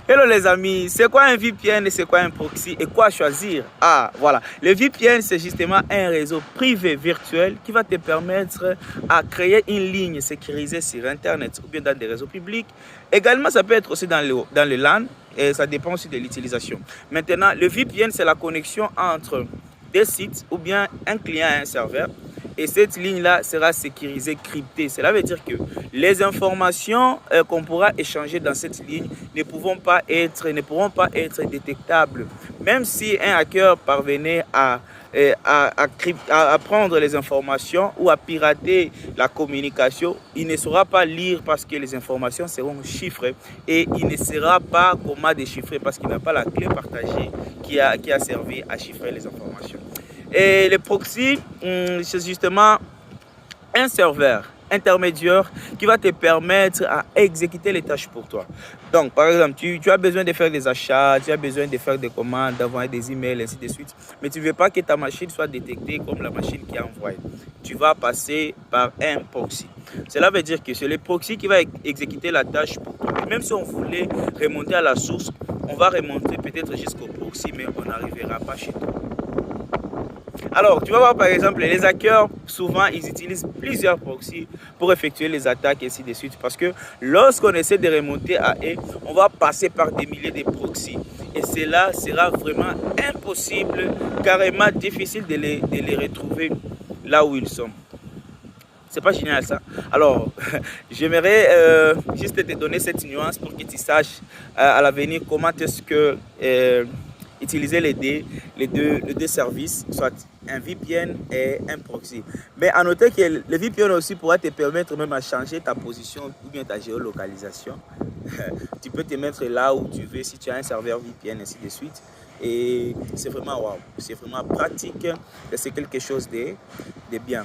Hello les amis, c'est quoi un VPN et c'est quoi un proxy et quoi choisir? Ah voilà, le VPN c'est justement un réseau privé virtuel qui va te permettre à créer une ligne sécurisée sur internet ou bien dans des réseaux publics. Également ça peut être aussi dans le LAN et ça dépend aussi de l'utilisation. Maintenant le VPN c'est la connexion entre des sites ou bien un client et un serveur. Et cette ligne-là sera sécurisée, cryptée. Cela veut dire que les informations qu'on pourra échanger dans cette ligne ne pourront pas être détectables. Même si un hacker parvenait à prendre les informations ou à pirater la communication, il ne saura pas lire parce que les informations seront chiffrées et il ne saura pas comment déchiffrer parce qu'il n'a pas la clé partagée qui a servi à chiffrer les informations. Et le proxy, c'est justement un serveur intermédiaire qui va te permettre à exécuter les tâches pour toi. Donc, par exemple, tu as besoin de faire des achats, tu as besoin de faire des commandes, d'envoyer des emails, ainsi de suite. Mais tu ne veux pas que ta machine soit détectée comme la machine qui a envoyé. Tu vas passer par un proxy. Cela veut dire que c'est le proxy qui va exécuter la tâche pour toi. Et même si on voulait remonter à la source, on va remonter peut-être jusqu'au proxy, mais on n'arrivera pas chez toi. Alors, tu vas voir par exemple, les hackers, souvent, ils utilisent plusieurs proxys pour effectuer les attaques et ainsi de suite. Parce que lorsqu'on essaie de remonter à eux, on va passer par des milliers de proxys. Et cela sera vraiment impossible, carrément difficile de les retrouver là où ils sont. C'est pas génial ça. Alors, j'aimerais juste te donner cette nuance pour que tu saches à l'avenir comment est-ce que utiliser les deux services, soit un VPN et un proxy. Mais à noter que le VPN aussi pourra te permettre même à changer ta position ou bien ta géolocalisation. Tu peux te mettre là où tu veux si tu as un serveur VPN, ainsi de suite. Et c'est vraiment wow, c'est vraiment pratique et c'est quelque chose de bien.